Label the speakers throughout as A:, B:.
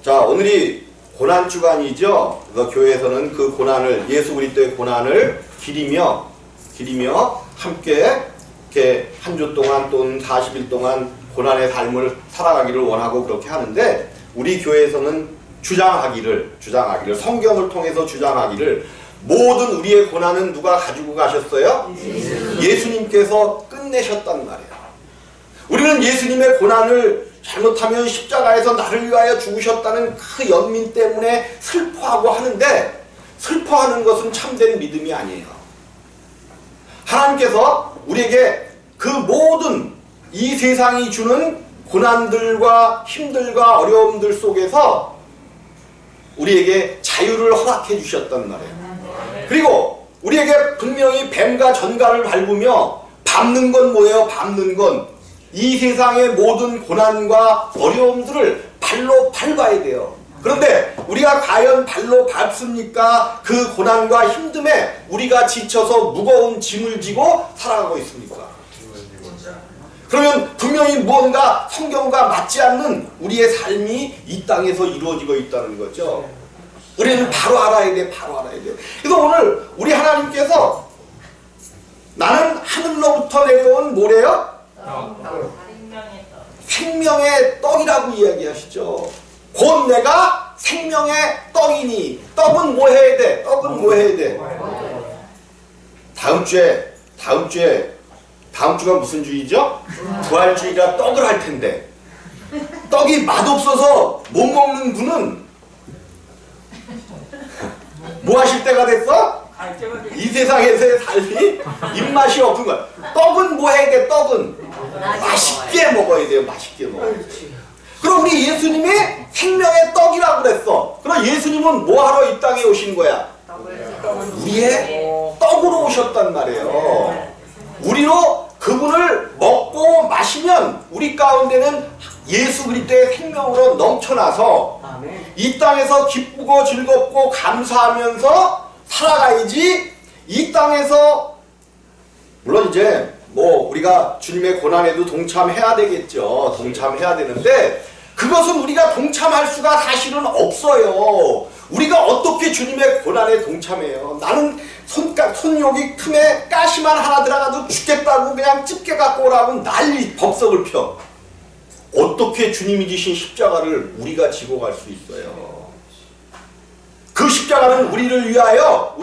A: 자, 오늘이 고난주간이죠. 그래서 교회에서는 그 고난을, 예수 그리스도의 고난을 기리며 함께 이렇게 한 주 동안 또는 40일 동안 고난의 삶을 살아가기를 원하고 그렇게 하는데, 우리 교회에서는 주장하기를 성경을 통해서 주장하기를, 모든 우리의 고난은 누가 가지고 가셨어요? 예수님께서 끝내셨단 말이에요. 우리는 예수님의 고난을 잘못하면 십자가에서 나를 위하여 죽으셨다는 그 연민 때문에 슬퍼하고 하는데, 슬퍼하는 것은 참된 믿음이 아니에요. 하나님께서 우리에게 그 모든 이 세상이 주는 고난들과 힘들과 어려움들 속에서 우리에게 자유를 허락해 주셨단 말이에요. 그리고 우리에게 분명히 뱀과 전갈을 밟으며 밟는 건 뭐예요? 밟는 건 이 세상의 모든 고난과 어려움들을 발로 밟아야 돼요. 그런데 우리가 과연 발로 밟습니까? 그 고난과 힘듦에 우리가 지쳐서 무거운 짐을 지고 살아가고 있습니까? 그러면 분명히 무언가 성경과 맞지 않는 우리의 삶이 이 땅에서 이루어지고 있다는 거죠. 우리는 바로 알아야 돼. 그래서 오늘 우리 하나님께서 나는 하늘로부터 내려온 뭐래요? 생명의 떡이라고 이야기하시죠. 곧 내가 생명의 떡이니. 떡은 뭐 해야 돼? 다음 주가 무슨 주의죠? 부활주의가 떡을 할 텐데, 떡이 맛없어서 못 먹는 분은 뭐 하실 때가 됐어? 이 세상에서의 삶이 입맛이 없은 거야. 떡은 뭐 해야 돼? 떡은 맛있게 먹어야 돼요. 그럼 우리 예수님이 생명의 떡이라고 그랬어. 그럼 예수님은 뭐 하러 이 땅에 오신 거야? 우리의 떡으로 오셨단 말이에요. 우리로 그분을 먹고 마시면 우리 가운데는 예수 그리스도의 생명으로 넘쳐나서 이 땅에서 기쁘고 즐겁고 감사하면서 살아가야지. 이 땅에서 물론 이제 뭐 우리가 주님의 고난에도 동참해야 되겠죠. 동참해야 되는데 그것은 우리가 동참할 수가 사실은 없어요. 우리가 어떻게 주님의 고난에 동참해요? 나는 손욕이 틈에 가시만 하나 들어가도 죽겠다고 그냥 집게 갖고 오라고 난리 법석을 펴. 어떻게 주님이 지신 십자가를 우리가 지고 갈 수 있어요? 그 십자가는 우리를 위하여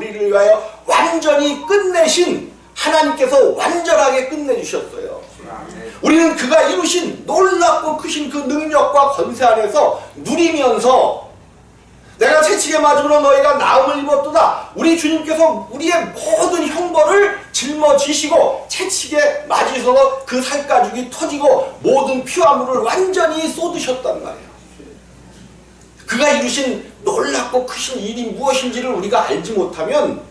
A: 완전히 끝내신 하나님께서 완전하게 끝내주셨어요. 우리는 그가 이루신 놀랍고 크신 그 능력과 권세 안에서 누리면서 내가 채찍에 맞으므로 너희가 나음을 입었도다. 우리 주님께서 우리의 모든 형벌을 짊어지시고 채찍에 맞으셔서 그 살가죽이 터지고 모든 피와 물을 완전히 쏟으셨단 말이에요. 그가 이루신 놀랍고 크신 일이 무엇인지를 우리가 알지 못하면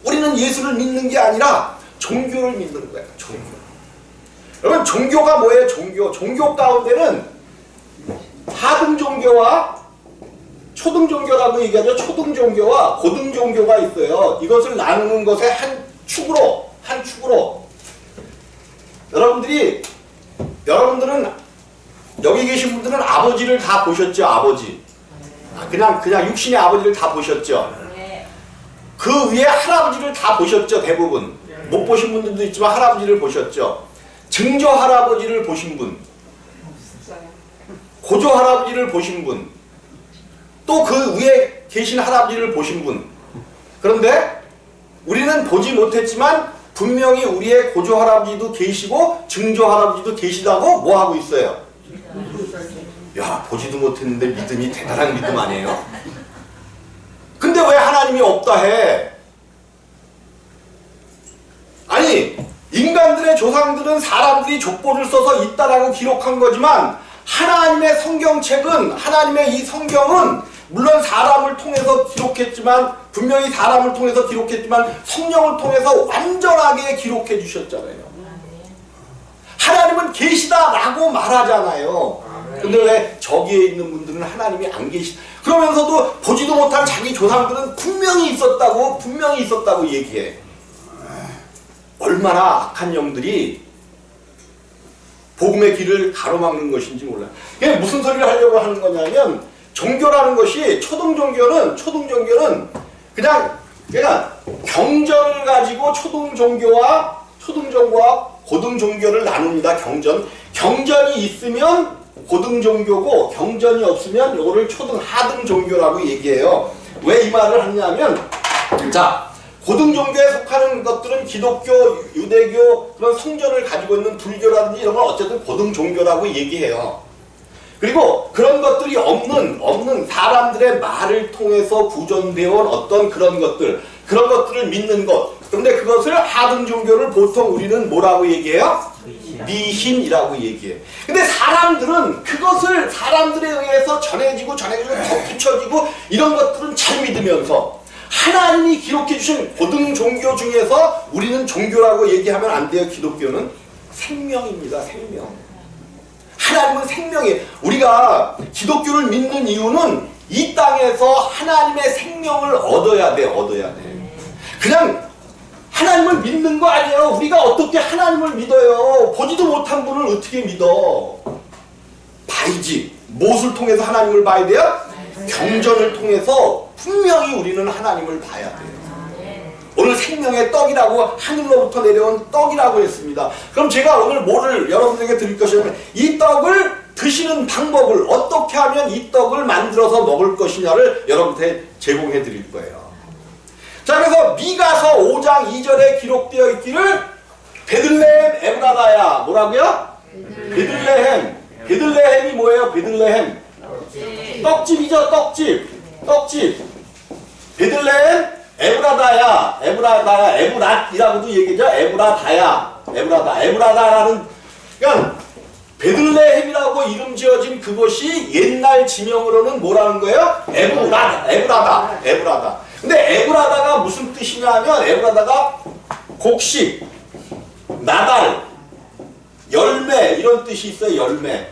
A: 우리는 예수를 믿는 게 아니라 종교를 믿는 거예요. 여러분, 종교가 뭐예요? 종교 가운데는 하등 종교와 초등 종교라고 얘기하죠. 초등 종교와 고등 종교가 있어요. 이것을 나누는 것의 한 축으로 여러분들은 여기 계신 분들은 아버지를 다 보셨죠. 아버지. 그냥 육신의 아버지를 다 보셨죠. 그 위에 할아버지를 다 보셨죠. 대부분. 못 보신 분들도 있지만 할아버지를 보셨죠. 증조 할아버지를 보신 분, 고조 할아버지를 보신 분, 또 그 위에 계신 할아버지를 보신 분. 그런데 우리는 보지 못했지만 분명히 우리의 고조 할아버지도 계시고 증조 할아버지도 계시다고 뭐 하고 있어요? 야, 보지도 못했는데 믿음이 대단한 믿음 아니에요? 근데 왜 하나님이 없다 해? 아니, 인간들의 조상들은 사람들이 족보를 써서 있다라고 기록한 거지만 하나님의 성경책은, 하나님의 이 성경은 물론 사람을 통해서 기록했지만, 분명히 사람을 통해서 기록했지만 성령을 통해서 완전하게 기록해 주셨잖아요. 하나님은 계시다라고 말하잖아요. 근데 왜 저기에 있는 분들은 하나님이 안 계시다. 그러면서도 보지도 못한 자기 조상들은 분명히 있었다고 얘기해. 얼마나 악한 영들이 복음의 길을 가로막는 것인지 몰라요. 이게 무슨 소리를 하려고 하는 거냐면, 종교라는 것이 초등종교는 그냥 경전을 가지고 초등종교와 고등종교를 나눕니다. 경전이 있으면 고등종교고 경전이 없으면 이거를 하등종교라고 얘기해요. 왜 이 말을 하냐면, 자, 고등종교에 속하는 것들은 기독교, 유대교, 그런 성전을 가지고 있는 불교라든지 이런 걸 어쨌든 고등종교라고 얘기해요. 그리고 그런 것들이 없는 사람들의 말을 통해서 구전되어 온 어떤 그런 것들을 믿는 것. 그런데 그것을 하등종교를 보통 우리는 뭐라고 얘기해요? 미신이라고 얘기해. 근데 사람들은 그것을 사람들에 의해서 전해지고 덧붙여지고 이런 것들은 잘 믿으면서 하나님이 기록해 주신 고등종교 중에서 우리는 종교라고 얘기하면 안 돼요. 기독교는 생명입니다. 생명. 하나님은 생명이에요. 우리가 기독교를 믿는 이유는 이 땅에서 하나님의 생명을 얻어야 돼. 그냥 하나님을 믿는 거 아니에요. 우리가 어떻게 하나님을 믿어요? 보지도 못한 분을 어떻게 믿어? 봐야지. 무엇을 통해서 하나님을 봐야 돼요? 경전을 통해서 분명히 우리는 하나님을 봐야 돼요. 오늘 생명의 떡이라고, 하늘로부터 내려온 떡이라고 했습니다. 그럼 제가 오늘 뭐를 여러분에게 드릴 것이냐면, 이 떡을 드시는 방법을, 어떻게 하면 이 떡을 만들어서 먹을 것이냐를 여러분한테 제공해 드릴 거예요. 자, 그래서 미가서 5장 2절에 기록되어 있기를 베들레헴 에브라다야. 뭐라고요? 베들레헴이 뭐예요? 베들레헴 떡집이죠. 떡집. 베들레헴 에브라다야. 에브랏이라고도 얘기죠. 에브라다라는, 그러니까 베들레헴이라고 이름 지어진 그것이 옛날 지명으로는 뭐라는 거예요? 에브라다. 근데 에브라다가 무슨 뜻이냐면, 에브라다가 곡식, 나달, 열매 이런 뜻이 있어요. 열매.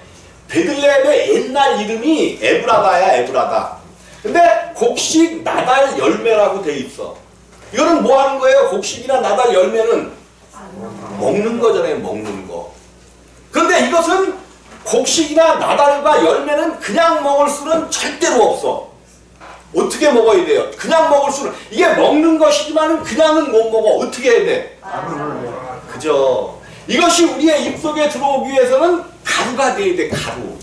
A: 베들레헴의 옛날 이름이 에브라다. 근데 곡식, 나달, 열매라고 돼 있어. 이거는 뭐 하는 거예요? 곡식이나 나달, 열매는 먹는 거잖아요. 먹는 거. 그런데 이것은 곡식이나 나달과 열매는 그냥 먹을 수는 절대로 없어. 어떻게 먹어야 돼요? 그냥 먹을 수는, 이게 먹는 것이지만 그냥은 못 먹어. 어떻게 해야 돼? 그죠? 이것이 우리의 입속에 들어오기 위해서는 가루가 돼야 돼. 가루.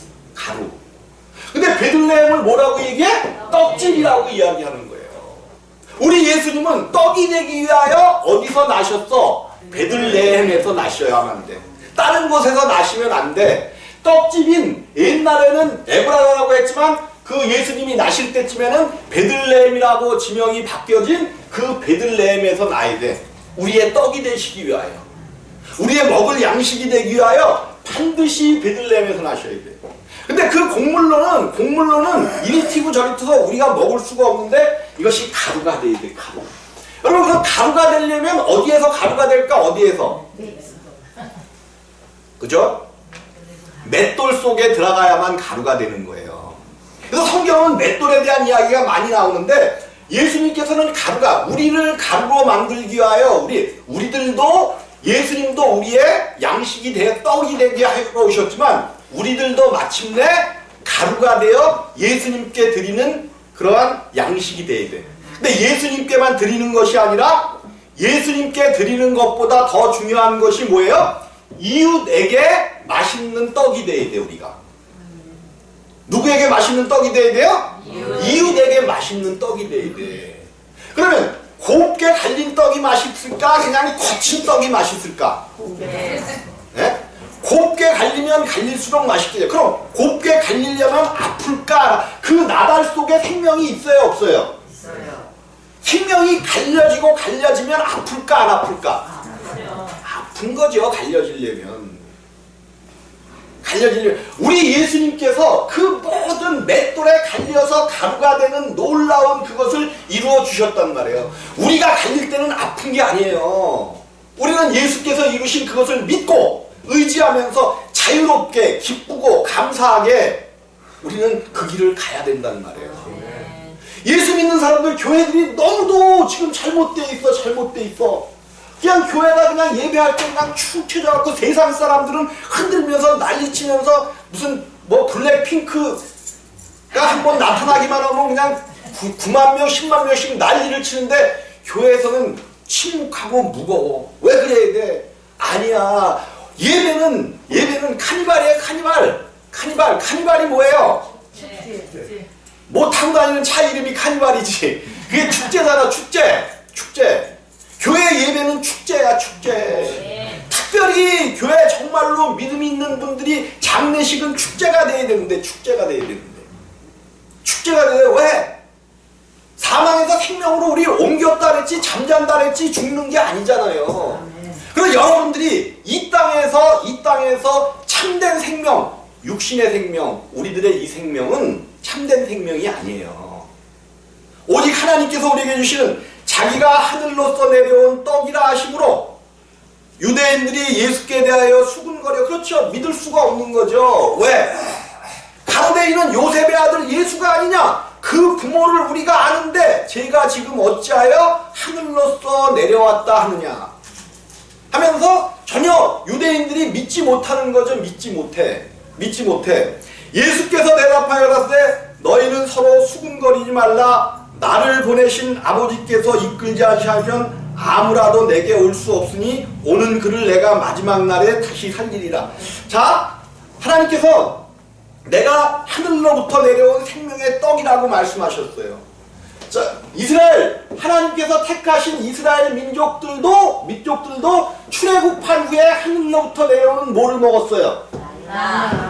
A: 근데 베들레헴을 뭐라고 얘기해? 떡집이라고 이야기하는 거예요. 우리 예수님은 떡이 되기 위하여 어디서 나셨어? 베들레헴에서 나셔야만 돼. 다른 곳에서 나시면 안 돼. 떡집인, 옛날에는 에브라다라고 했지만 그 예수님이 나실 때쯤에는 베들레헴이라고 지명이 바뀌어진 그 베들레헴에서 나야 돼. 우리의 떡이 되시기 위하여, 우리의 먹을 양식이 되기 위하여 반드시 베들레헴에서 나셔야 돼. 근데 그 곡물로는 이리 튀고 저리 튀어서 우리가 먹을 수가 없는데, 이것이 가루가 돼야 돼. 가루. 여러분, 그 가루가 되려면 어디에서 가루가 될까? 어디에서? 그죠? 맷돌 속에 들어가야만 가루가 되는 거예요. 그래서 성경은 맷돌에 대한 이야기가 많이 나오는데, 예수님께서는 우리를 가루로 만들기 위하여 우리들도, 예수님도 우리의 양식이 떡이 되게 하여 오셨지만, 우리들도 마침내 가루가 되어 예수님께 드리는 그러한 양식이 돼야 돼. 근데 예수님께만 드리는 것이 아니라, 예수님께 드리는 것보다 더 중요한 것이 뭐예요? 이웃에게 맛있는 떡이 돼야 돼. 우리가 누구에게 맛있는 떡이 돼야 돼요? 이웃에게 맛있는 떡이 돼야 돼. 그러면 곱게 갈린 떡이 맛있을까? 그냥 거친 떡이 맛있을까? 네? 곱게 갈리면 갈릴수록 맛있겠죠. 그럼 곱게 갈리려면 아플까? 그 나달 속에 생명이 있어요, 없어요? 있어요. 생명이 갈려지면 아플까, 안 아플까? 아픈 거죠. 갈려지려면. 우리 예수님께서 그 모든 맷돌에 갈려서 가루가 되는 놀라운 그것을 이루어 주셨단 말이에요. 우리가 갈릴 때는 아픈 게 아니에요. 우리는 예수께서 이루신 그것을 믿고 의지하면서 자유롭게 기쁘고 감사하게 우리는 그 길을 가야 된다는 말이에요. 예수 믿는 사람들, 교회들이 너무도 지금 잘못돼 있어. 그냥 교회가 그냥 예배할 때 그냥 축 튀어져갖고 세상 사람들은 흔들면서 난리치면서 무슨 블랙핑크 한번 나타나기만 하면 그냥 9만 명, 10만 명씩 난리를 치는데 교회에서는 침묵하고 무거워. 왜 그래야 돼? 아니야. 예배는 카니발이에요. 카니발이 뭐예요? 못 타고 다니는 차 이름이 카니발이지. 그게 축제잖아. 축제. 교회 예배는 축제야. 특별히 교회 정말로 믿음이 있는 분들이 장례식은 축제가 돼야 되는데 왜? 사망에서 생명으로 우리를 옮겼다 그랬지, 잠잔다 그랬지, 죽는 게 아니잖아요. 그래서 여러분들이 이 땅에서 참된 생명, 육신의 생명, 우리들의 이 생명은 참된 생명이 아니에요. 오직 하나님께서 우리에게 주시는 자기가 하늘로서 내려온 떡이라 하심으로 유대인들이 예수께 대하여 수군거려. 그렇죠. 믿을 수가 없는 거죠. 왜? 가로되 이는 요셉의 아들 예수가 아니냐? 그 부모를 우리가 아는데 제가 지금 어찌하여 하늘로서 내려왔다 하느냐 하면서 전혀 유대인들이 믿지 못하는 거죠. 믿지 못해. 예수께서 대답하여 가라사대 너희는 서로 수군거리지 말라. 나를 보내신 아버지께서 이끌지 아니하면 아무라도 내게 올 수 없으니 오는 그를 내가 마지막 날에 다시 살리리라. 자, 하나님께서 내가 하늘로부터 내려온 생명의 떡이라고 말씀하셨어요. 자, 하나님께서 택하신 이스라엘 민족들도 출애굽한 후에 하늘로부터 내려오는 뭐를 먹었어요?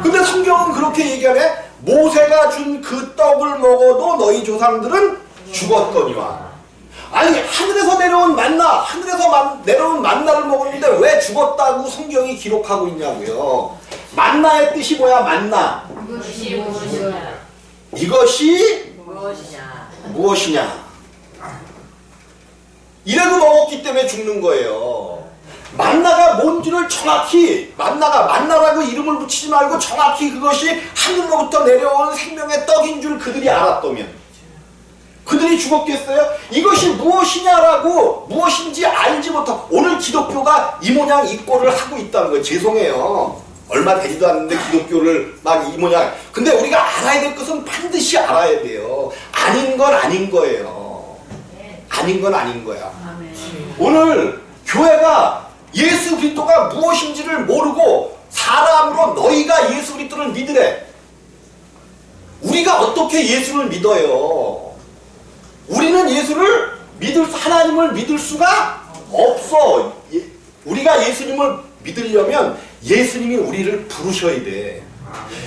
A: 근데 성경은 그렇게 얘기하네. 모세가 준 그 떡을 먹어도 너희 조상들은 죽었거니와. 아니, 하늘에서 내려온 만나를 먹었는데 왜 죽었다고 성경이 기록하고 있냐고요. 만나의 뜻이 뭐야? 만나. 이것이 무엇이냐. 이래도 먹었기 때문에 죽는 거예요. 만나가 뭔지를 정확히, 만나라고 이름을 붙이지 말고 정확히 그것이 하늘로부터 내려온 생명의 떡인 줄 그들이 알았다면 그들이 죽었겠어요? 이것이 무엇인지 알지 못하고 오늘 기독교가 이 모양 이 꼴을 하고 있다는 거예요. 죄송해요. 얼마 되지도 않는데 기독교를 막 이 모양. 근데 우리가 알아야 될 것은 반드시 알아야 돼요. 아닌 건 아닌 거예요. 아닌 건 아닌 거야. 오늘 교회가 예수 그리스도가 무엇인지를 모르고 사람으로 너희가 예수 그리스도를 믿으래. 우리가 어떻게 예수를 믿어요? 우리는 하나님을 믿을 수가 없어. 우리가 예수님을 믿으려면 예수님이 우리를 부르셔야 돼.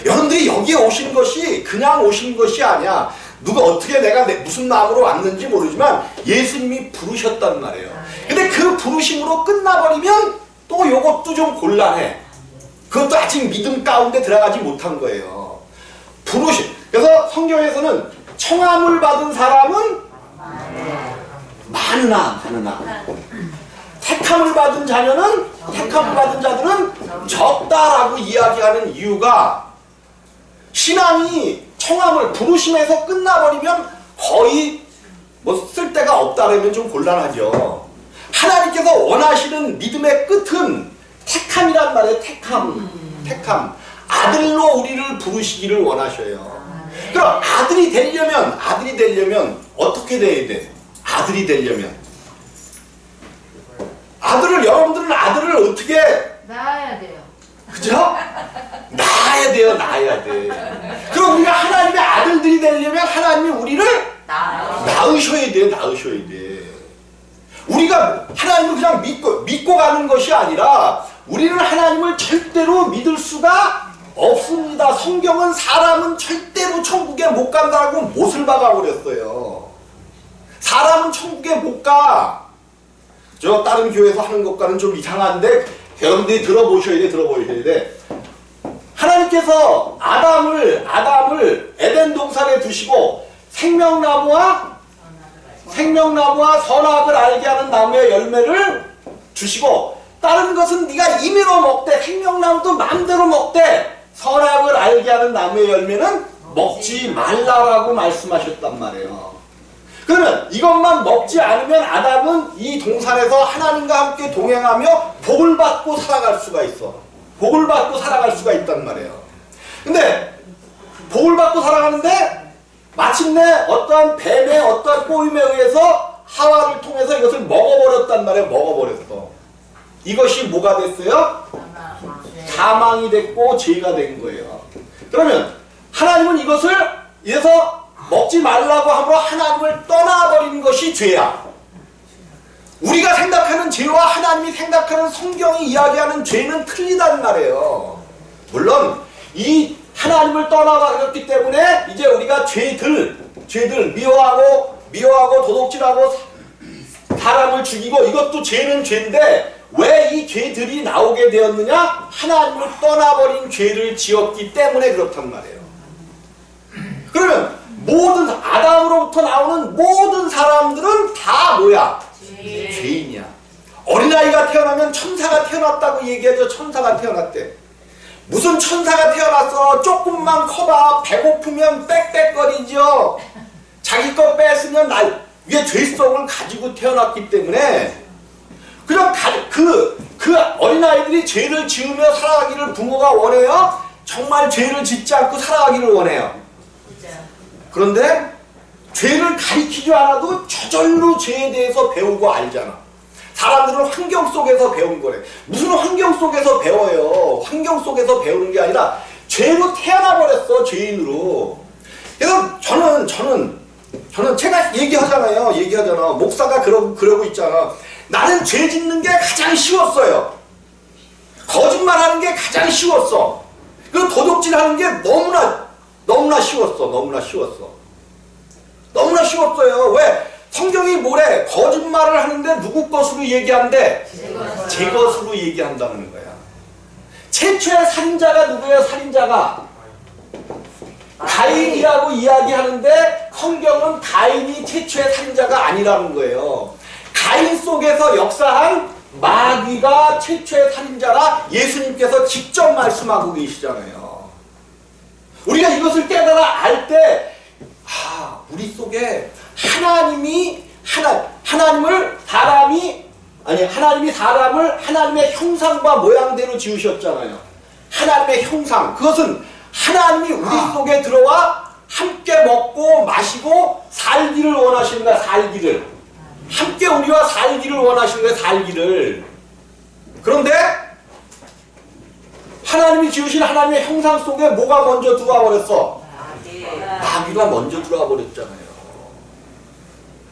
A: 여러분들이 여기에 오신 것이 그냥 오신 것이 아니야. 누가 어떻게 내가 무슨 마음으로 왔는지 모르지만 예수님이 부르셨단 말이에요. 근데 그 부르심으로 끝나버리면 또 이것도 좀 곤란해. 그것도 아직 믿음 가운데 들어가지 못한 거예요. 그래서 성경에서는 청함을 받은 사람은 많으나 택함을 받은 자들은 적다라고 이야기하는 이유가 신앙이 부르심에서 끝나버리면 거의 쓸 데가 없다라면 좀 곤란하죠. 하나님께서 원하시는 믿음의 끝은 택함이란 말이에요. 택함. 아들로 우리를 부르시기를 원하셔요. 그럼 아들이 되려면 어떻게 돼야 돼? 아들이 되려면 여러분들은 아들을 어떻게
B: 낳아야 돼요.
A: 그죠? 낳아야 돼. 그럼 우리가 하나님의 아들들이 되려면 하나님이 우리를 낳으셔야 돼. 우리가 하나님을 그냥 믿고 가는 것이 아니라 우리는 하나님을 절대로 믿을 수가 없습니다. 성경은 사람은 절대로 천국에 못 간다고 못을 박아버렸어요. 사람은 천국에 못 가. 저 다른 교회에서 하는 것과는 좀 이상한데 여러분들이 들어보셔야 돼. 하나님께서 아담을 에덴 동산에 두시고 생명나무와 선악을 알게 하는 나무의 열매를 주시고 다른 것은 네가 임의로 먹되 생명나무도 마음대로 먹되 선악을 알게 하는 나무의 열매는 먹지 말라라고 말씀하셨단 말이에요. 그러면 이것만 먹지 않으면 아담은 이 동산에서 하나님과 함께 동행하며 복을 받고 살아갈 수가 있어. 복을 받고 살아갈 수가 있단 말이에요. 근데 복을 받고 살아가는데 마침내 어떠한 뱀의 어떠한 꼬임에 의해서 하와를 통해서 이것을 먹어버렸단 말이에요. 먹어버렸어. 이것이 뭐가 됐어요? 사망이 됐고 죄가 된 거예요. 그러면 하나님은 이것을 이래서 먹지 말라고 함으로 하나님을 떠나버리는 것이 죄야. 우리가 생각하는 죄와 하나님이 생각하는 성경이 이야기하는 죄는 틀리단 말이에요. 물론 이 하나님을 떠나버렸기 때문에 이제 우리가 죄들 미워하고 도둑질하고 사람을 죽이고 이것도 죄는 죄인데 왜 이 죄들이 나오게 되었느냐? 하나님을 떠나버린 죄를 지었기 때문에 그렇단 말이에요. 그러면 모든 아담으로부터 나오는 모든 사람들은 다 뭐야? 죄인이야. 어린아이가 태어나면 천사가 태어났다고 얘기하죠. 천사가 태어났대. 무슨 천사가 태어났어? 조금만 커봐. 배고프면 빽빽거리죠. 자기 거 뺏으면 이게 죄성을 가지고 태어났기 때문에 그냥 그 어린아이들이 죄를 지으며 살아가기를 부모가 원해요? 정말 죄를 짓지 않고 살아가기를 원해요. 그런데 죄를 가리키지 않아도 저절로 죄에 대해서 배우고 알잖아. 사람들은 환경 속에서 배운 거래. 무슨 환경 속에서 배워요? 환경 속에서 배우는 게 아니라 죄로 태어나버렸어. 죄인으로. 그래서 저는 제가 얘기하잖아. 목사가 그러고 있잖아. 나는 죄 짓는 게 가장 쉬웠어요. 거짓말하는 게 가장 쉬웠어. 그 도둑질하는 게 너무나 쉬웠어. 너무나 쉬웠어요. 왜? 성경이 뭐래? 거짓말을 하는데 누구 것으로 얘기한대? 제 것으로 얘기한다는 거야. 최초의 살인자가 누구예요? 살인자가 가인이라고 이야기하는데 성경은 가인이 최초의 살인자가 아니라는 거예요. 가인 속에서 역사한 마귀가 최초의 살인자라 예수님께서 직접 말씀하고 계시잖아요. 우리가 이것을 깨달아 알 때 우리 속에 하나님이 사람을 하나님의 형상과 모양대로 지으셨잖아요. 하나님의 형상. 그것은 하나님이 우리 속에 들어와 함께 먹고 마시고 살기를 원하시는 거야. 살기를. 함께 우리와 살기를 원하시는 거야. 살기를. 그런데 하나님이 지으신 하나님의 형상 속에 뭐가 먼저 들어와 버렸어? 마귀가 먼저 들어와 버렸잖아요.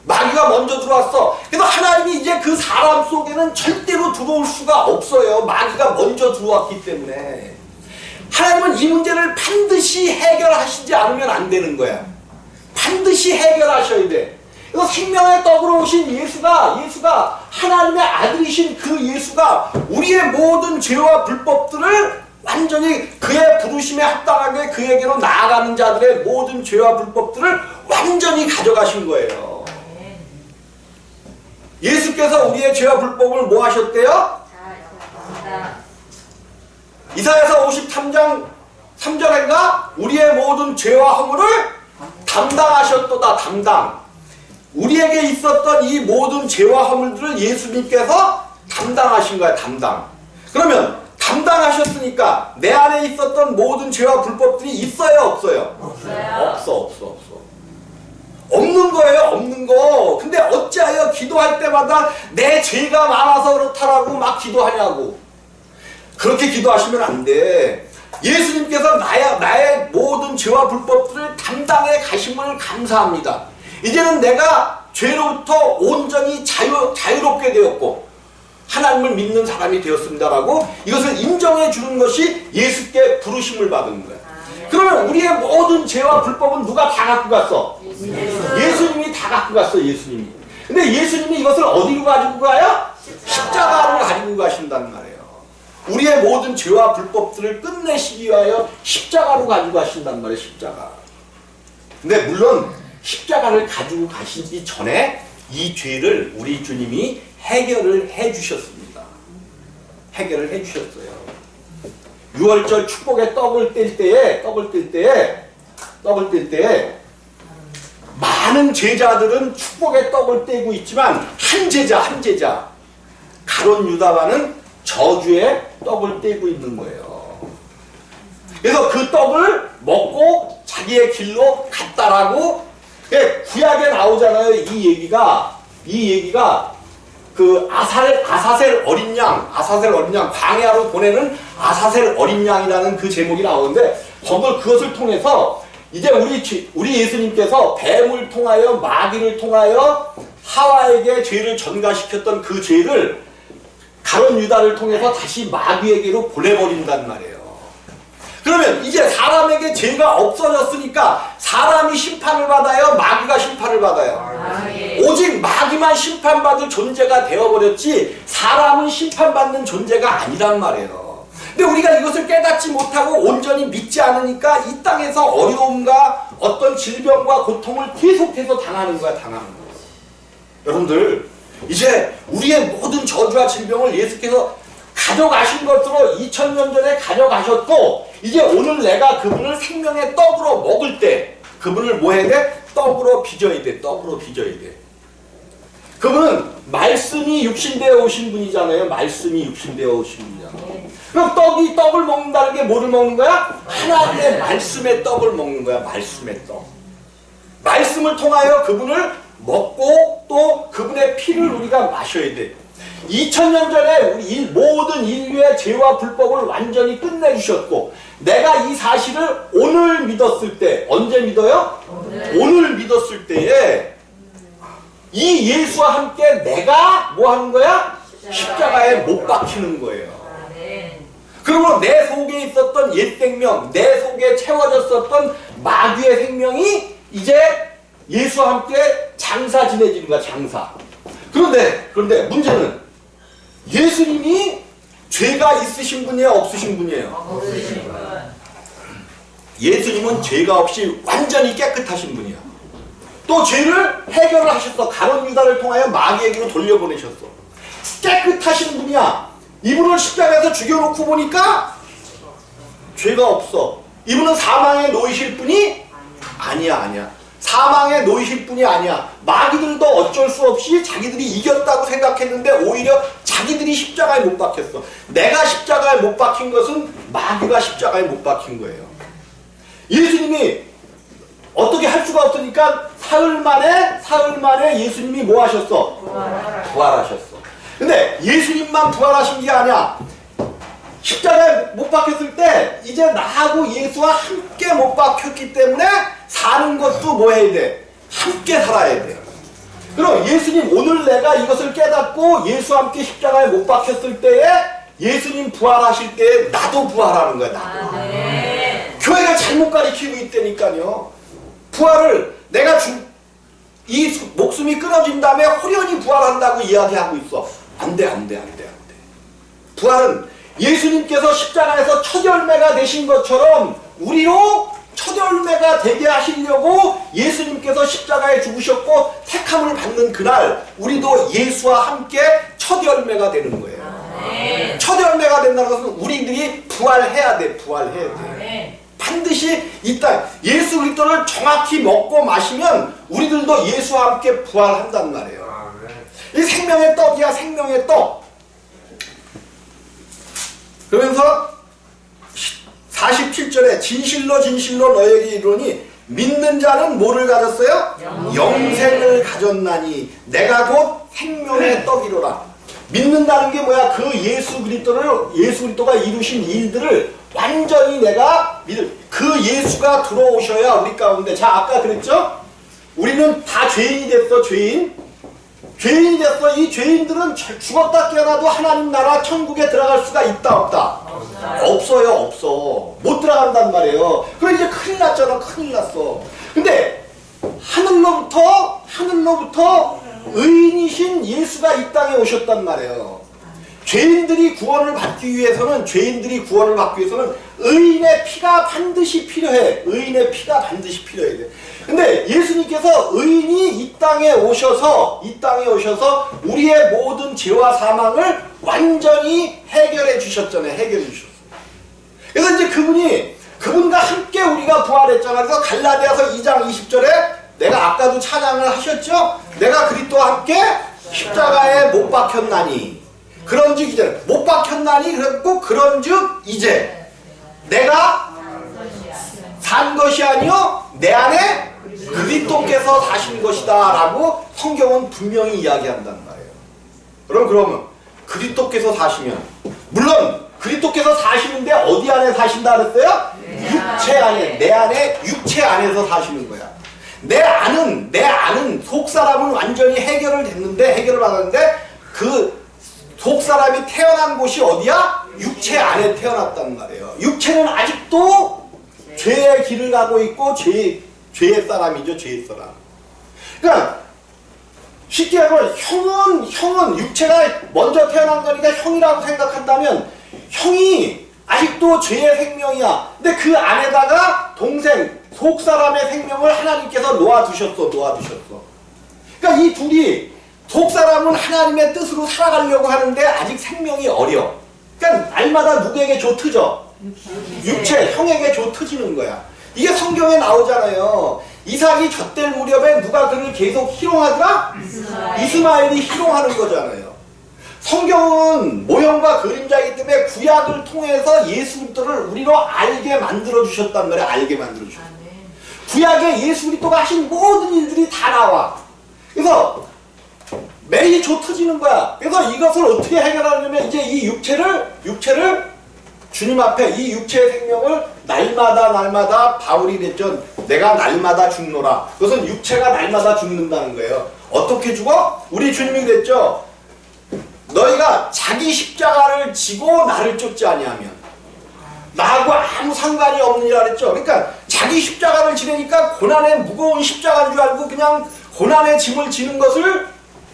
A: 마귀가 먼저 들어왔어. 그래서 하나님이 이제 그 사람 속에는 절대로 들어올 수가 없어요. 마귀가 먼저 들어왔기 때문에. 하나님은 이 문제를 반드시 해결하시지 않으면 안 되는 거야. 반드시 해결하셔야 돼. 그래서 생명의 떡으로 오신 예수가 하나님의 아들이신 그 예수가 우리의 모든 죄와 불법들을 완전히 그의 부르심에 합당하게 그에게로 나아가는 자들의 모든 죄와 불법들을 완전히 가져가신 거예요. 예수께서 우리의 죄와 불법을 뭐 하셨대요? 이사야서 53장 3절인가? 우리의 모든 죄와 허물을 담당하셨도다. 담당. 우리에게 있었던 이 모든 죄와 허물들을 예수님께서 담당하신 거야. 담당. 그러면 담당하셨으니까 내 안에 있었던 모든 죄와 불법들이 있어요? 없어요? 없어. 없는 거예요. 없는 거. 근데 어찌하여 기도할 때마다 내 죄가 많아서 그렇다라고 막 기도하냐고. 그렇게 기도하시면 안 돼. 예수님께서 나의 모든 죄와 불법들을 담당해 가심을 감사합니다. 이제는 내가 죄로부터 온전히 자유롭게 되었고 하나님을 믿는 사람이 되었습니다라고 이것을 인정해 주는 것이 예수께 부르심을 받은 거야. 그러면 우리의 모든 죄와 불법은 누가 다 갖고 갔어? 예수님이 다 갖고 갔어. 예수님이. 근데 예수님이 이것을 어디로 가지고 가요? 십자가로 가지고 가신단 말이에요. 우리의 모든 죄와 불법들을 끝내시기 위하여 십자가로 가지고 가신단 말이에요. 십자가. 근데 물론 십자가를 가지고 가시기 전에 이 죄를 우리 주님이 해결을 해주셨습니다. 해결을 해주셨어요. 6월절 축복의 떡을 뗄 때에 많은 제자들은 축복의 떡을 떼고 있지만 한 제자 가룟 유다와는 저주의 떡을 떼고 있는 거예요. 그래서 그 떡을 먹고 자기의 길로 갔다. 했다라고 구약에 나오잖아요. 이 얘기가 그 아사셀 어린 양 광야로 보내는 아사셀 어린 양이라는 그 제목이 나오는데 그것을 통해서 이제 우리 예수님께서 뱀을 통하여 마귀를 통하여 하와에게 죄를 전가시켰던 그 죄를 가룟 유다를 통해서 다시 마귀에게로 보내버린단 말이에요. 그러면 이제 사람에게 죄가 없어졌으니까 사람이 심판을 받아요? 마귀가 심판을 받아요? 오직 마귀만 심판받을 존재가 되어버렸지 사람은 심판받는 존재가 아니란 말이에요. 근데 우리가 이것을 깨닫지 못하고 온전히 믿지 않으니까 이 땅에서 어려움과 어떤 질병과 고통을 계속해서 당하는 거야. 여러분들 이제 우리의 모든 저주와 질병을 예수께서 가져가신 것으로 2000년 전에 가져가셨고 이제 오늘 내가 그분을 생명의 떡으로 먹을 때 그분을 뭐 해야 돼? 떡으로 빚어야 돼. 그분은 말씀이 육신되어 오신 분이잖아요. 그럼 떡을 먹는다는 게 뭐를 먹는 거야? 하나님의 말씀의 떡을 먹는 거야. 말씀의 떡. 말씀을 통하여 그분을 먹고 또 그분의 피를 우리가 마셔야 돼. 2000년 전에 우리 모든 인류의 죄와 불법을 완전히 끝내주셨고 내가 이 사실을 오늘 믿었을 때 언제 믿어요? 오늘 믿었을 때에 이 예수와 함께 내가 뭐 하는 거야? 십자가에 못 박히는 거예요. 그리고 내 속에 있었던 옛 생명, 내 속에 채워졌었던 마귀의 생명이 이제 예수와 함께 장사 지내지는 거야. 장사. 그런데 문제는 예수님이 죄가 있으신 분이에요? 없으신 분이에요? 예수님은 죄가 없이 완전히 깨끗하신 분이야. 또 죄를 해결을 하셨어. 가룟 유다를 통하여 마귀에게로 돌려보내셨어. 깨끗하신 분이야. 이분을 십자가에서 죽여놓고 보니까 죄가 없어. 이분은 사망에 놓이실 분이 아니야. 사망에 놓이실 분이 아니야. 마귀들도 어쩔 수 없이 자기들이 이겼다고 생각했는데 오히려 자기들이 십자가에 못 박혔어. 내가 십자가에 못 박힌 것은 마귀가 십자가에 못 박힌 거예요. 예수님이 어떻게 할 수가 없으니까 사흘 만에 예수님이 뭐 하셨어? 부활하셨어. 근데 예수님만 부활하신 게 아니야. 십자가에 못 박혔을 때 이제 나하고 예수와 함께 못 박혔기 때문에 사는 것도 뭐 해야 돼? 함께 살아야 돼. 그럼 예수님 오늘 내가 이것을 깨닫고 예수와 함께 십자가에 못 박혔을 때에 예수님 부활하실 때에 나도 부활하는 거야. 나도. 교회가 잘못 가르치고 있다니까요. 부활을 내가 이 목숨이 끊어진 다음에 호련히 부활한다고 이야기하고 있어. 안 돼. 부활은 예수님께서 십자가에서 첫 열매가 되신 것처럼 우리로 첫 열매가 되게 하시려고 예수님께서 십자가에 죽으셨고 택함을 받는 그날 우리도 예수와 함께 첫 열매가 되는 거예요. 첫 열매가 된다는 것은 우리들이 부활해야 돼. 반드시 이 땅 예수 그리스도를 정확히 먹고 마시면 우리들도 예수와 함께 부활한단 말이에요. 이 생명의 떡이야. 생명의 떡. 그러면서 47절에 진실로 너에게 이르노니 믿는 자는 뭐를 가졌어요? 영생을 가졌나니 내가 곧 생명의 떡이로라. 믿는다는 게 뭐야? 그 예수 그리스도가 이루신 일들을 완전히 내가 그 예수가 들어오셔야 우리 가운데. 자, 아까 그랬죠? 우리는 다 죄인이 됐어. 죄인이 됐어. 이 죄인들은 죽었다 깨어나도 하나님 나라 천국에 들어갈 수가 있다 없다? 없어요. 못 들어간단 말이에요. 그럼 이제 큰일 났잖아. 큰일 났어. 근데 하늘로부터 의인이신 예수가 이 땅에 오셨단 말이에요. 죄인들이 구원을 받기 위해서는 의인의 피가 반드시 필요해. 근데 예수님께서 의인이 이 땅에 오셔서 우리의 모든 죄와 사망을 완전히 해결해 주셨잖아요. 그래서 이제 그분과 함께 우리가 부활했잖아요. 그래서 갈라디아서 2장 20절에 내가 아까도 찬양을 하셨죠? 내가 그리스도와 함께 십자가에 못 박혔나니. 그런즉 이제 못 박혔나니 그랬고 그런즉 이제 내가 산 것이 아니요 내 안에 그리스도께서 사신 것이다 라고 성경은 분명히 이야기한단 말이에요. 그러면 그리스도께서 사시면, 물론 그리스도께서 사시는데 어디 안에 사신다 그랬어요? 육체 안에, 내 안에, 육체 안에서 사시는 거야. 내 안은 속사람은 완전히 해결을 받았는데 그 속사람이 태어난 곳이 어디야? 육체 안에 태어났단 말이에요. 육체는 아직도 죄의 길을 가고 있고 죄의 사람이죠. 죄의 사람. 그러니까 쉽게 말하면 형은 육체가 먼저 태어난 거니까 형이라고 생각한다면 형이 아직도 죄의 생명이야. 근데 그 안에다가 동생, 속사람의 생명을 하나님께서 놓아두셨어. 그러니까 이 둘이, 속사람은 하나님의 뜻으로 살아가려고 하는데 아직 생명이 어려. 그러니까 날마다 누구에게 줘 트죠? 육체, 형에게 줘 트지는 거야. 이게 성경에 나오잖아요. 이삭이 젖될 무렵에 누가 그를 계속 희롱하더라? 이스마엘이 희롱하는 거잖아요. 성경은 모형과 그림자이기 때문에 구약을 통해서 예수 그리스도를 우리로 알게 만들어 주셨단 말이에요. 알게 만들어 주셨다. 구약에 예수 그리스도가 하신 모든 일들이 다 나와. 그래서 매일 줘 터지는 거야. 그래서 이것을 어떻게 해결하냐면 이제 이 육체를 주님 앞에 이 육체의 생명을 날마다 바울이 그랬죠. 내가 날마다 죽노라. 그것은 육체가 날마다 죽는다는 거예요. 어떻게 죽어? 우리 주님이 그랬죠. 너희가 자기 십자가를 지고 나를 쫓지 아니하면 나하고 아무 상관이 없느니라 그랬죠. 그러니까 자기 십자가를 지내니까 고난의 무거운 십자가인 줄 알고 그냥 고난의 짐을 지는 것을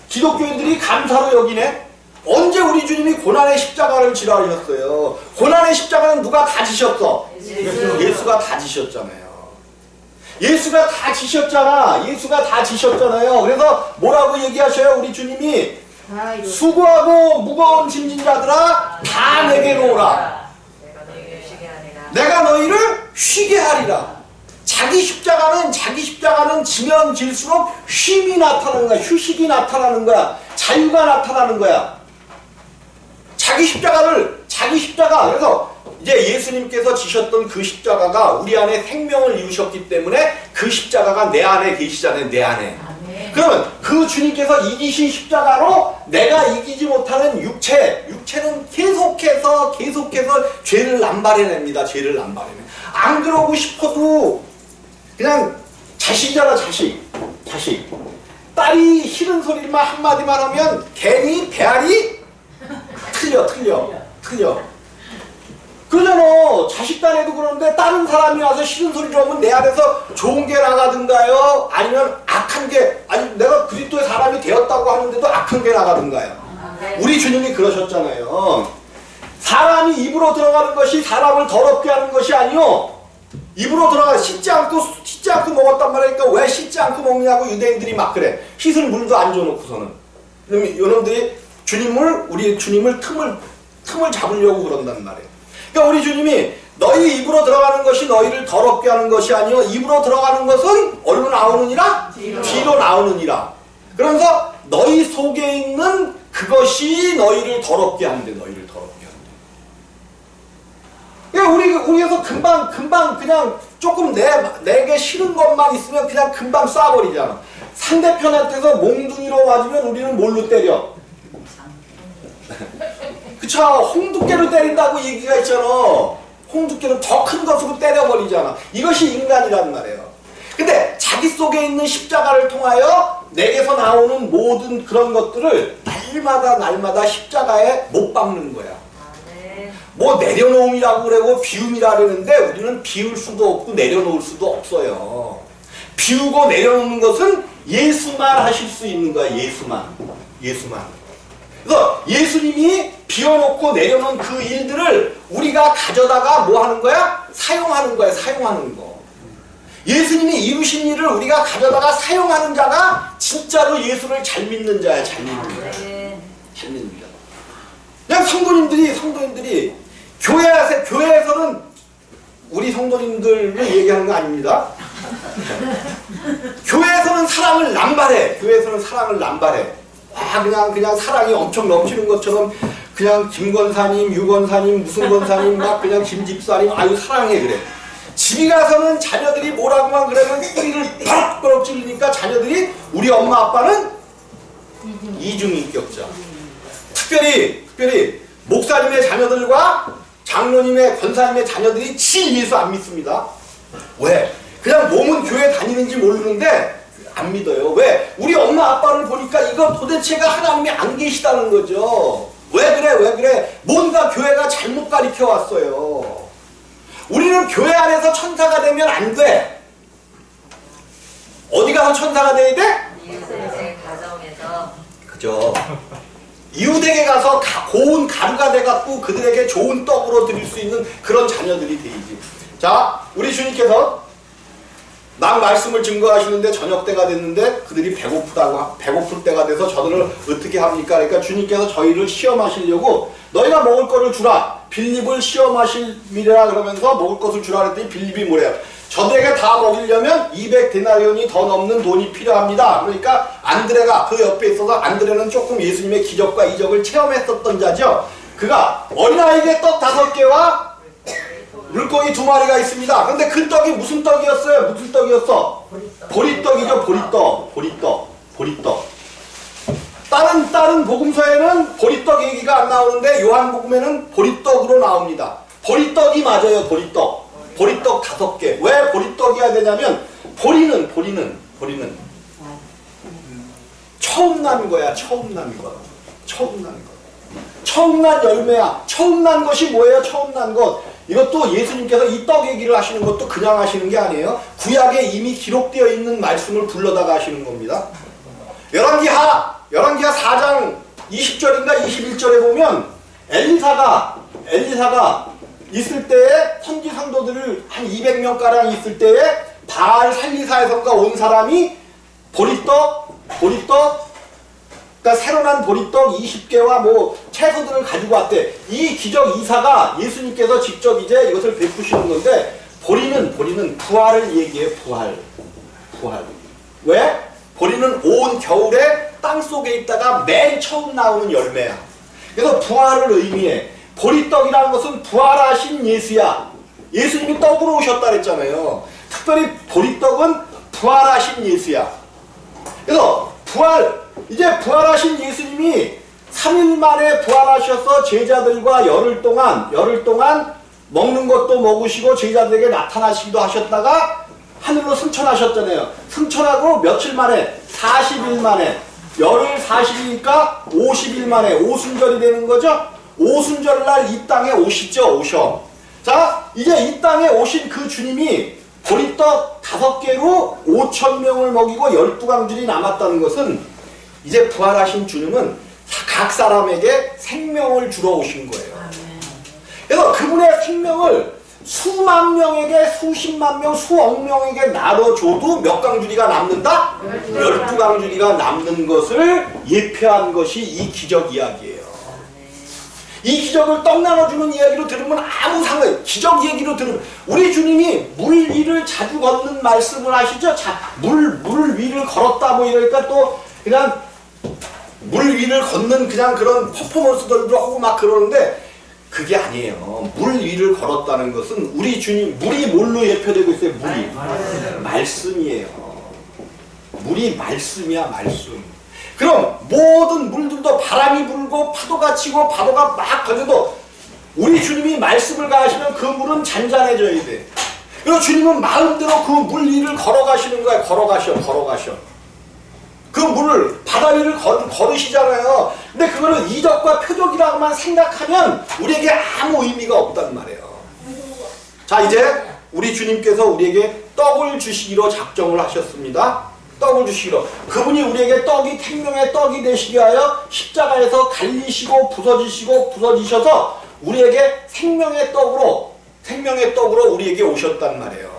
A: 기독교인들이 감사로 여기네. 언제 우리 주님이 고난의 십자가를 지라 하셨어요? 고난의 십자가는 누가 다 지셨어? 예수가 다 지셨잖아요. 예수가 다 지셨잖아요. 그래서 뭐라고 얘기하셔요? 우리 주님이 수고하고 무거운 짐진 자들아 다 내게 오라. 내가 너희를 쉬게 하리라. 자기 십자가는 지면 질수록 쉼이 나타나는 거야. 휴식이 나타나는 거야. 자유가 나타나는 거야. 자기 십자가. 그래서 이제 예수님께서 지셨던 그 십자가가 우리 안에 생명을 이루셨기 때문에 그 십자가가 내 안에 계시잖아요. 내 안에. 그러면 그 주님께서 이기신 십자가로 내가 이기지 못하는 육체는 계속해서 죄를 남발해냅니다. 안 그러고 싶어도 그냥 자식이잖아. 자식. 딸이 싫은 소리만 한마디만 하면 괜히 배알이 틀려. 그러잖아. 자식 딴에도 그러는데 다른 사람이 와서 싫은 소리 들으면 내 안에서 좋은 게 나가든가요? 아니면 악한 게, 아니 내가 그리스도의 사람이 되었다고 하는데도 악한 게 나가든가요? 우리 주님이 그러셨잖아요. 사람이 입으로 들어가는 것이 사람을 더럽게 하는 것이 아니요. 입으로 들어가 씻지 않고 먹었단 말이니까 왜 씻지 않고 먹냐고 유대인들이 막 그래. 씻을 물도 안 줘놓고서는. 그럼 이놈들이 우리 주님을 틈을 잡으려고 그런단 말이에요. 그러니까 우리 주님이 너희 입으로 들어가는 것이 너희를 더럽게 하는 것이 아니요 입으로 들어가는 것은 어디로 나오느니라? 뒤로 나오느니라. 그러면서 너희 속에 있는 그것이 너희를 더럽게 하는데. 그러니까 우리에서 금방 그냥 조금 내게 싫은 것만 있으면 그냥 금방 쏴버리잖아. 상대편한테서 몽둥이로 맞으면 우리는 뭘로 때려? 그쵸? 홍두깨로 때린다고 얘기가 있잖아. 홍두깨로 더 큰 것으로 때려버리잖아. 이것이 인간이란 말이에요. 근데 자기 속에 있는 십자가를 통하여 내게서 나오는 모든 그런 것들을 날마다 십자가에 못 박는 거야. 뭐 내려놓음이라고 그러고 비움이라 그러는데 우리는 비울 수도 없고 내려놓을 수도 없어요. 비우고 내려놓는 것은 예수만 하실 수 있는 거야. 예수만. 그래서 예수님이 비워놓고 내려놓은 그 일들을 우리가 가져다가 뭐 하는 거야? 사용하는 거야. 예수님이 이루신 일을 우리가 가져다가 사용하는 자가 진짜로 예수를 잘 믿는 자야. 잘 믿는 자. 그냥 성도님들이 교회에서는 우리 성도님들을 얘기하는 거 아닙니다. 교회에서는 사랑을 남발해. 그냥 사랑이 엄청 넘치는 것처럼 그냥 김권사님, 유권사님, 무슨 권사님, 막 그냥 김집사님, 아유 사랑해 그래. 집에 가서는 자녀들이 뭐라고만 그러면 꼬리를 팍 잘못 찔리니까 자녀들이 우리 엄마 아빠는 이중인격자. 특별히 목사님의 자녀들과 장로님의 권사님의 자녀들이 진 예수 안 믿습니다. 왜? 그냥 몸은 교회 다니는지 모르는데 안 믿어요. 왜? 우리 엄마 아빠를 보니까 이거 도대체가 하나님이 안 계시다는 거죠. 왜 그래? 뭔가 교회가 잘못 가르쳐 왔어요. 우리는 교회 안에서 천사가 되면 안 돼. 어디 가서 천사가 돼야 돼?
B: 이웃의 가정에서.
A: 그죠. 이웃에게 가서 고운 가루가 돼갖고 그들에게 좋은 떡으로 드릴 수 있는 그런 자녀들이 되지. 자, 우리 주님께서 남 말씀을 증거하시는데 저녁 때가 됐는데 그들이 배고플 때가 돼서 저들을 어떻게 합니까? 그러니까 주님께서 저희를 시험하시려고 너희가 먹을 거를 주라. 빌립을 시험하시리라 그러면서 먹을 것을 주라 그랬더니 빌립이 뭐래요? 저들에게 다 먹이려면 200데나리온이 더 넘는 돈이 필요합니다. 그러니까 안드레가 그 옆에 있어서 안드레는 조금 예수님의 기적과 이적을 체험했었던 자죠. 그가 어린아이에게 떡 5개와 물고기 2마리가 있습니다. 근데 그 떡이 무슨 떡이었어요? 무슨 떡이었어? 보리떡이죠. 보리떡. 다른 복음서에는 보리떡 얘기가 안 나오는데 요한복음에는 보리떡으로 나옵니다. 보리떡이 맞아요. 보리떡 5개. 왜 보리떡이어야 되냐면 보리는 처음 난 거야. 처음 난 열매야. 처음 난 것이 뭐예요? 처음 난 것. 이것도 예수님께서 이 떡 얘기를 하시는 것도 그냥 하시는 게 아니에요. 구약에 이미 기록되어 있는 말씀을 불러다가 하시는 겁니다. 열왕기하 4장 20절인가 21절에 보면 엘리사가 있을 때에 선지 상도들을 한 200명가량 있을 때에 바알 살리사에선가 온 사람이 보리떡 그러니까 새로 난 보리떡 20개와 뭐 채소들을 가지고 왔대. 이 기적 이사가 예수님께서 직접 이제 이것을 베푸시는 건데 보리는 부활을 얘기해. 부활. 왜? 보리는 온 겨울에 땅속에 있다가 맨 처음 나오는 열매야. 그래서 부활을 의미해. 보리떡이라는 것은 부활하신 예수야. 예수님이 떡으로 오셨다 그랬잖아요. 특별히 보리떡은 부활하신 예수야. 그래서 이제 부활하신 예수님이 3일 만에 부활하셔서 제자들과 열흘 동안 먹는 것도 먹으시고 제자들에게 나타나시기도 하셨다가 하늘로 승천하셨잖아요. 승천하고 며칠 만에 40일 만에 열흘 40이니까 50일 만에 오순절이 되는 거죠. 오순절날 이 땅에 오셔. 자, 이제 이 땅에 오신 그 주님이 보리떡 5개로 5,000명을 먹이고 12강줄이 남았다는 것은 이제 부활하신 주님은 각 사람에게 생명을 주러 오신 거예요. 그래서 그분의 생명을 수만 명에게, 수십만 명, 수억 명에게 나눠줘도 몇 강줄이가 남는다? 12강줄이가 남는 것을 예표한 것이 이 기적 이야기예요. 이 기적을 떡 나눠주는 이야기로 들으면 아무 상관없어요. 기적 얘기로 들으면 우리 주님이 물 위를 자주 걷는 말씀을 하시죠. 물 위를 걸었다 뭐 이러니까 또 그냥 물 위를 걷는 그냥 그런 퍼포먼스들도 하고 막 그러는데 그게 아니에요. 물 위를 걸었다는 것은 우리 주님, 물이 뭘로 예표되고 있어요? 물이 말씀이에요. 물이 말씀이야. 말씀. 그럼 모든 물들도 바람이 불고 파도가 치고 파도가 막 걸려도 우리 주님이 말씀을 가하시면 그 물은 잔잔해져야 돼. 그리고 주님은 마음대로 그 물 위를 걸어가시는 거야. 걸어가셔. 그 물을 바다 위를 걸으시잖아요. 근데 그거를 이적과 표적이라고만 생각하면 우리에게 아무 의미가 없단 말이에요. 자, 이제 우리 주님께서 우리에게 떡을 주시기로 작정을 하셨습니다. 떡을 주시기로. 그분이 우리에게 떡이 생명의 떡이 되시게 하여 십자가에서 갈리시고 부서지셔서 우리에게 생명의 떡으로 우리에게 오셨단 말이에요.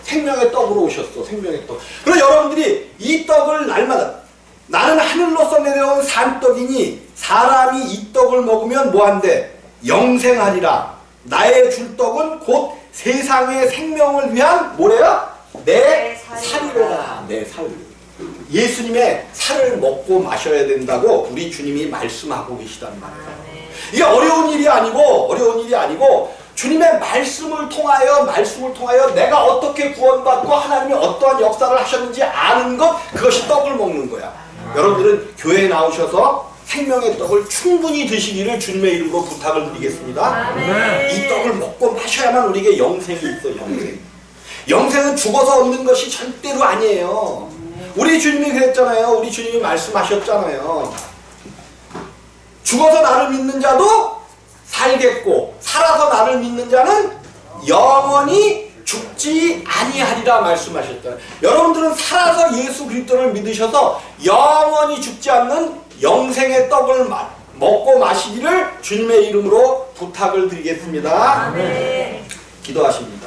A: 생명의 떡으로 오셨어. 생명의 떡. 그럼 여러분들이 이 떡을 날마다 나는 하늘로서 내려온 산떡이니 사람이 이 떡을 먹으면 뭐한대? 영생하리라. 나의 줄 떡은 곧 세상의 생명을 위한 뭐래요? 내 살이로다. 내 살. 예수님의 살을 먹고 마셔야 된다고 우리 주님이 말씀하고 계시단 말이에요. 이게 어려운 일이 아니고 주님의 말씀을 통하여 내가 어떻게 구원받고 하나님이 어떠한 역사를 하셨는지 아는 것, 그것이 떡을 먹는 거야. 여러분들은 교회에 나오셔서 생명의 떡을 충분히 드시기를 주님의 이름으로 부탁을 드리겠습니다. 이 떡을 먹고 마셔야만 우리에게 영생이 있어. 영생은 죽어서 얻는 것이 절대로 아니에요. 우리 주님이 그랬잖아요. 우리 주님이 말씀하셨잖아요. 죽어서 나를 믿는 자도 살겠고 살아서 나를 믿는 자는 영원히 죽지 아니하리라 말씀하셨잖아요. 여러분들은 살아서 예수 그리스도를 믿으셔서 영원히 죽지 않는 영생의 떡을 먹고 마시기를 주님의 이름으로 부탁을 드리겠습니다.
B: 아멘.
A: 기도하십니다.